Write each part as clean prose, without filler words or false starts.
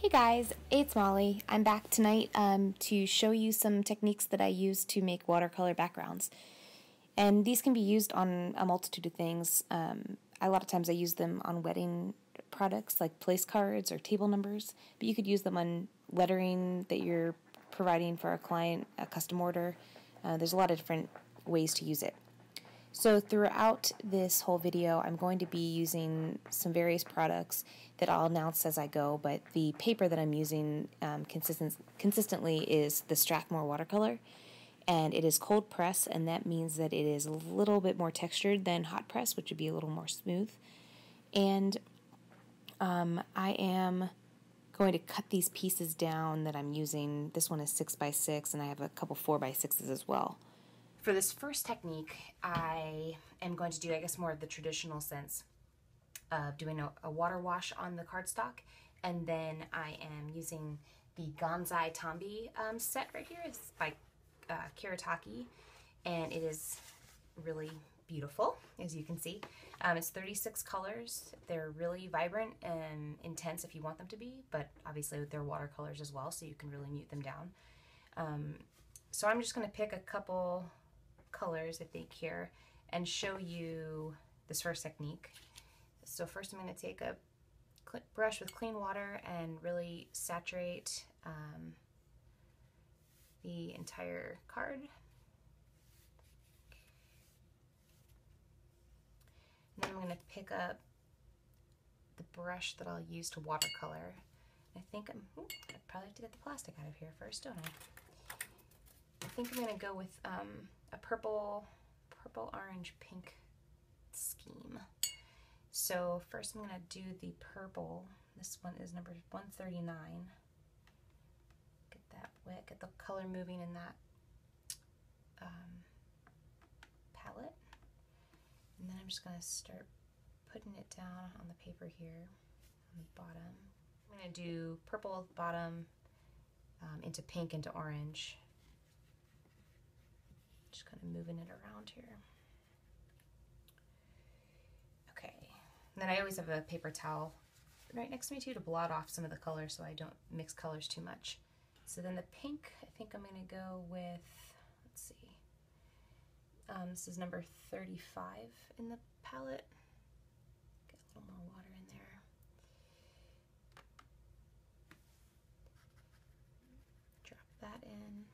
Hey guys, it's Molly. I'm back tonight to show you some techniques that I use to make watercolor backgrounds. And these can be used on a multitude of things. A lot of times I use them on wedding products like place cards or table numbers, but you could use them on lettering that you're providing for a client, a custom order. There's a lot of different ways to use it. So throughout this whole video, I'm going to be using some various products that I'll announce as I go, but the paper that I'm using consistently is the Strathmore Watercolor, and it is cold press, and that means that it is a little bit more textured than hot press, which would be a little more smooth. And I am going to cut these pieces down that I'm using. This one is 6x6, and I have a couple 4x6s as well. For this first technique, I am going to do, I guess, more of the traditional sense of doing a water wash on the cardstock, and then I am using the Gansai Tambi set right here. It's by Kiritaki, and it is really beautiful, as you can see. It's 36 colors. They're really vibrant and intense if you want them to be, but obviously they're watercolors as well, so you can really mute them down. So I'm just going to pick a couple colors, I think, here and show you this first technique. So first I'm going to take a brush with clean water and really saturate the entire card. And then I'm going to pick up the brush that I'll use to watercolor. I think I probably have to get the plastic out of here first, don't I? I think I'm going to go with a purple, orange, pink scheme. So first I'm going to do the purple. This one is number 139. Get that wet, get the color moving in that palette. And then I'm just going to start putting it down on the paper here on the bottom. I'm going to do purple at the bottom into pink into orange. Just kind of moving it around here. Okay, and then I always have a paper towel right next to me too to blot off some of the colors so I don't mix colors too much. So then the pink, I think I'm going to go with, let's see, this is number 35 in the palette. Get a little more water in there. Drop that in.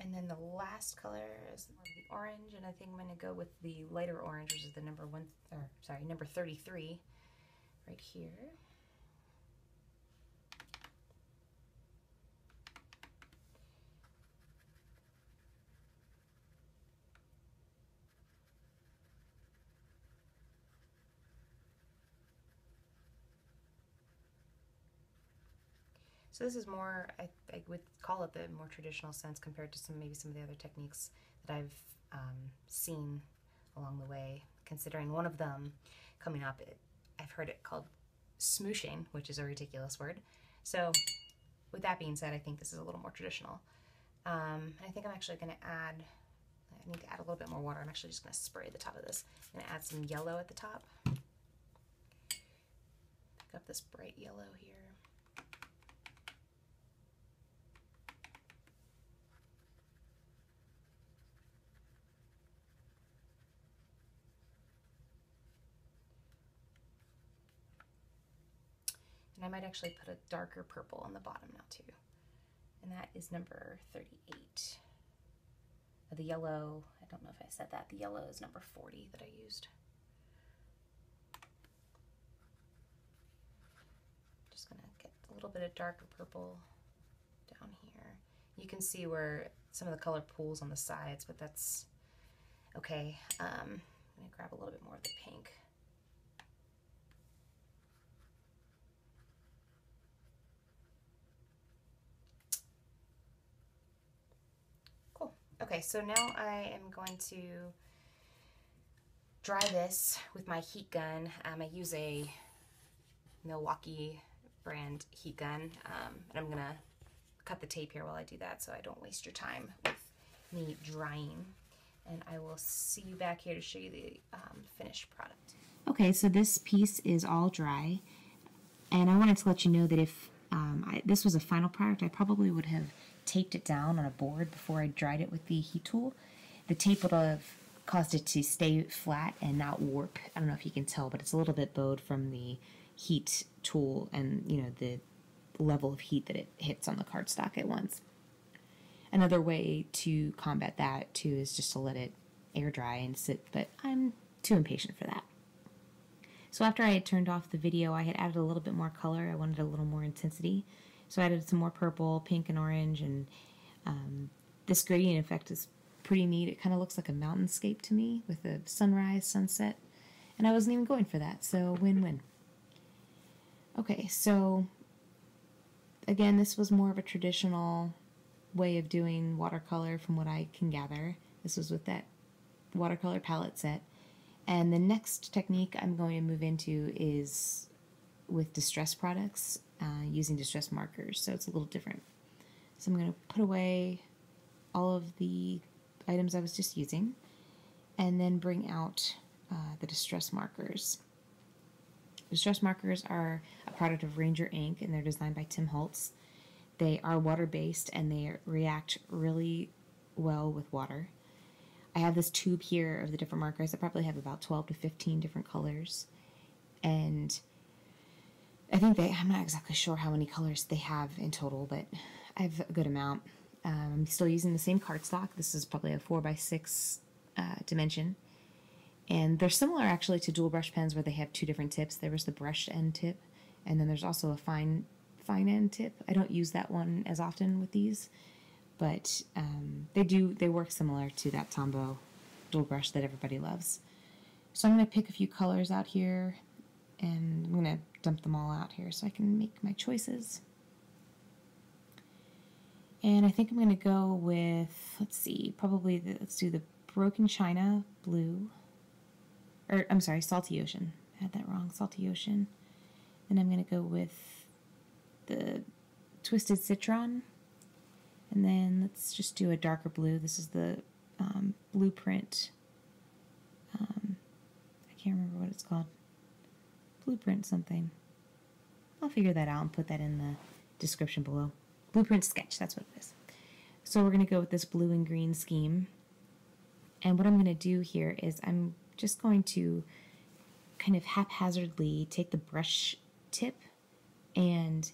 And then the last color is the orange, and I think I'm going to go with the lighter orange, which is the number 33, right here. So this is more, I would call it the more traditional sense compared to maybe some of the other techniques that I've seen along the way. Considering one of them coming up, I've heard it called smooshing, which is a ridiculous word. So with that being said, I think this is a little more traditional. I think I'm actually going to add, I need to add a little bit more water. I'm actually just going to spray the top of this. I'm going to add some yellow at the top. Pick up this bright yellow here. And I might actually put a darker purple on the bottom now too. And that is number 38. The yellow, I don't know if I said that, the yellow is number 40 that I used. Just gonna get a little bit of darker purple down here. You can see where some of the color pools on the sides, but that's okay. I'm gonna grab a little bit more of the pink. Okay, so now I am going to dry this with my heat gun. I use a Milwaukee brand heat gun, and I'm gonna cut the tape here while I do that so I don't waste your time with me drying, and I will see you back here to show you the finished product. Okay, so this piece is all dry, and I wanted to let you know that if this was a final product, I probably would have taped it down on a board before I dried it with the heat tool. The tape would have caused it to stay flat and not warp. I don't know if you can tell, but it's a little bit bowed from the heat tool and, you know, the level of heat that it hits on the cardstock at once. Another way to combat that, too, is just to let it air dry and sit, but I'm too impatient for that. So after I had turned off the video, I had added a little bit more color. I wanted a little more intensity. So I added some more purple, pink, and orange, and this gradient effect is pretty neat. It kind of looks like a mountainscape to me with a sunrise, sunset, and I wasn't even going for that, so win-win. Okay, so again, this was more of a traditional way of doing watercolor from what I can gather. This was with that watercolor palette set. And the next technique I'm going to move into is with distress products, using distress markers, so it's a little different. So I'm going to put away all of the items I was just using, and then bring out the distress markers. Distress markers are a product of Ranger Ink, and they're designed by Tim Holtz. They are water-based, and they react really well with water. I have this tube here of the different markers. I probably have about 12 to 15 different colors, and I think I'm not exactly sure how many colors they have in total, but I have a good amount. I'm still using the same cardstock. This is probably a 4x6 dimension, and they're similar actually to dual brush pens where they have two different tips. There was the brushed end tip, and then there's also a fine end tip. I don't use that one as often with these, but they work similar to that Tombow dual brush that everybody loves. So I'm going to pick a few colors out here, and I'm going to dump them all out here so I can make my choices. And I think I'm going to go with, let's see, let's do the Broken China blue, or I'm sorry, Salty Ocean. I had that wrong, Salty Ocean. Then I'm going to go with the Twisted Citron. And then let's just do a darker blue. This is the Blueprint. I can't remember what it's called. Blueprint something. I'll figure that out and put that in the description below. Blueprint Sketch, that's what it is. So we're going to go with this blue and green scheme. And what I'm going to do here is I'm just going to kind of haphazardly take the brush tip and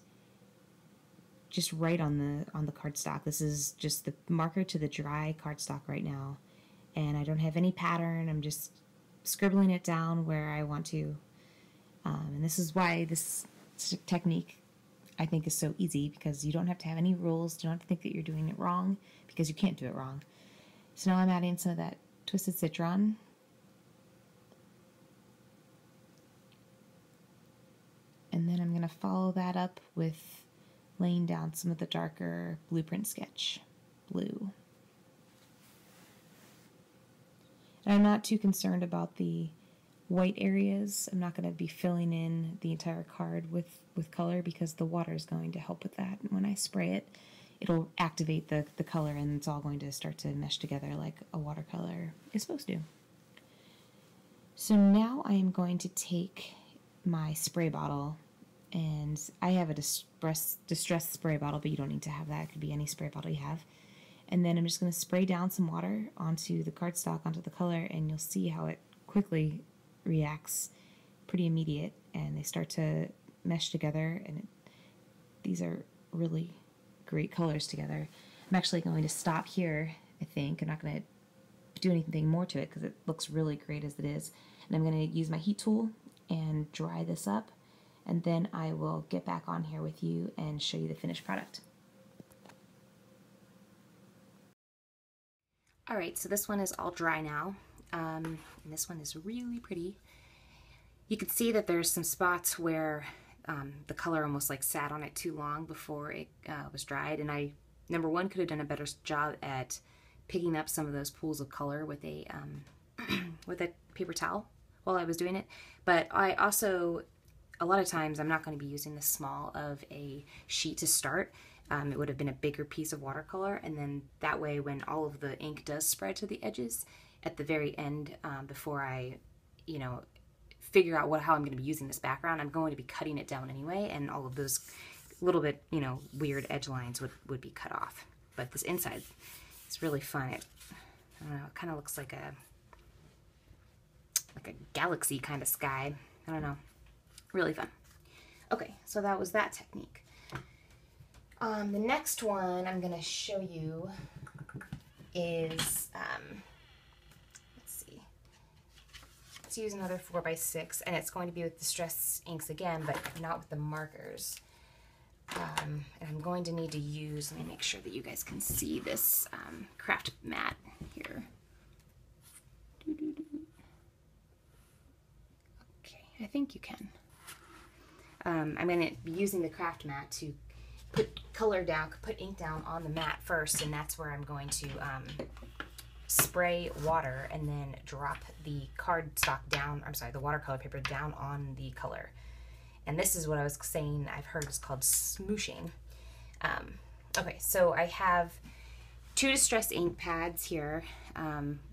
just write on the cardstock. This is just the marker to the dry cardstock right now, and I don't have any pattern. I'm just scribbling it down where I want to, and this is why this technique I think is so easy, because you don't have to have any rules. You don't have to think that you're doing it wrong, because you can't do it wrong. So now I'm adding some of that Twisted Citron. And then I'm going to follow that up with laying down some of the darker Blueprint Sketch blue. And I'm not too concerned about the white areas. I'm not going to be filling in the entire card with color, because the water is going to help with that. And when I spray it, it'll activate the color, and it's all going to start to mesh together like a watercolor is supposed to. So now I am going to take my spray bottle, and I have a distress spray bottle, but you don't need to have that. It could be any spray bottle you have. And then I'm just going to spray down some water onto the cardstock, onto the color, and you'll see how it quickly reacts. Pretty immediate, and they start to mesh together, and these are really great colors together. I'm actually going to stop here, I think. I'm not going to do anything more to it because it looks really great as it is. And I'm going to use my heat tool and dry this up, and then I will get back on here with you and show you the finished product. Alright, so this one is all dry now, and this one is really pretty. You can see that there's some spots where the color almost like sat on it too long before it was dried, and I, number one, could have done a better job at picking up some of those pools of color with a with a paper towel while I was doing it. But I also, a lot of times, I'm not going to be using this small of a sheet to start, it would have been a bigger piece of watercolor, and then that way when all of the ink does spread to the edges at the very end, before I, you know, figure out how I'm going to be using this background, I'm going to be cutting it down anyway, and all of those little bit, you know, weird edge lines would be cut off. But this inside is really fun. I don't know, it kind of looks like a galaxy kind of sky. I don't know, really fun. Okay, so that was that technique. The next one I'm going to show you is, let's see, let's use another 4x6, and it's going to be with Distress inks again, but not with the markers. And I'm going to need to use, let me make sure that you guys can see this craft mat here. Okay, I think you can. I'm going to be using the craft mat to put color down, put ink down on the mat first, and that's where I'm going to spray water and then drop the cardstock down, I'm sorry, the watercolor paper down on the color. And this is what I was saying, I've heard it's called smooshing. Okay, so I have 2 Distress ink pads here.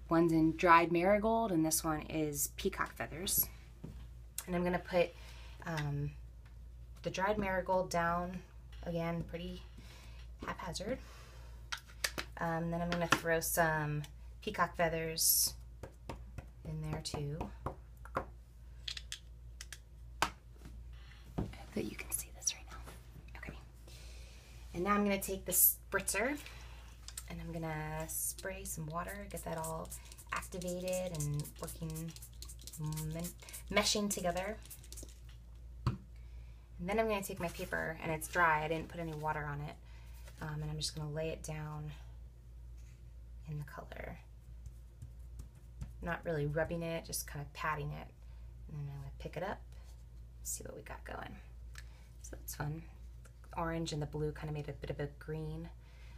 One's in dried Marigold, and this one is Peacock Feathers. And I'm going to put the dried Marigold down, again, pretty haphazard. Then I'm going to throw some Peacock Feathers in there too. I hope that you can see this right now. Okay. And now I'm going to take the spritzer and I'm going to spray some water, get that all activated and working, meshing together. And then I'm going to take my paper, and it's dry, I didn't put any water on it, and I'm just going to lay it down in the color. Not really rubbing it, just kind of patting it. And then I'm going to pick it up, see what we got going. So that's fun. The orange and the blue kind of made a bit of a green.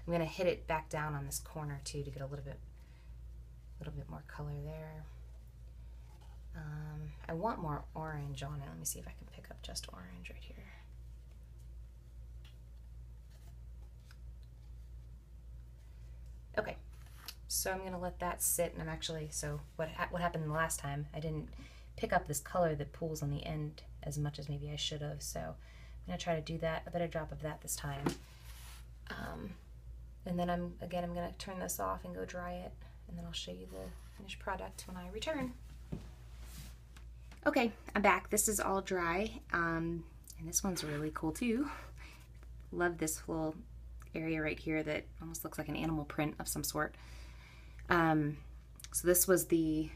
I'm going to hit it back down on this corner too to get a little bit more color there. I want more orange on it. Let me see if I can pick up just orange right here. Okay, so I'm going to let that sit, and I'm actually, so what happened the last time, I didn't pick up this color that pools on the end as much as maybe I should have, so I'm going to try to do that, a better drop of that this time. And then I'm going to turn this off and go dry it, and then I'll show you the finished product when I return. Okay, I'm back. This is all dry, and this one's really cool too. Love this little area right here that almost looks like an animal print of some sort. So this was the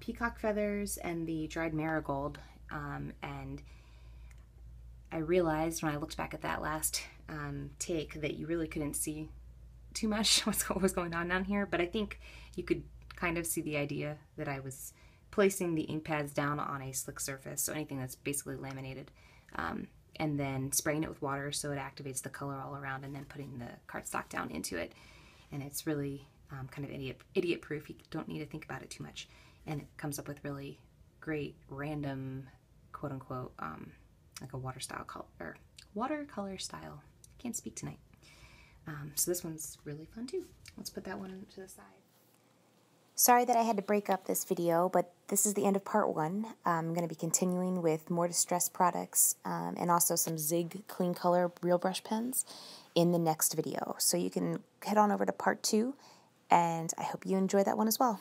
Peacock Feathers and the dried Marigold, and I realized when I looked back at that last take that you really couldn't see too much what was going on down here, but I think you could kind of see the idea that I was placing the ink pads down on a slick surface, so anything that's basically laminated, and then spraying it with water so it activates the color all around, and then putting the cardstock down into it. And it's really kind of idiot proof. You don't need to think about it too much, and it comes up with really great random, quote unquote, like a watercolor style. I can't speak tonight. So this one's really fun too. Let's put that one to the side. Sorry that I had to break up this video, but this is the end of part 1. I'm going to be continuing with more Distress products and also some Zing Clean Color Real Brush pens in the next video. So you can head on over to part 2, and I hope you enjoy that one as well.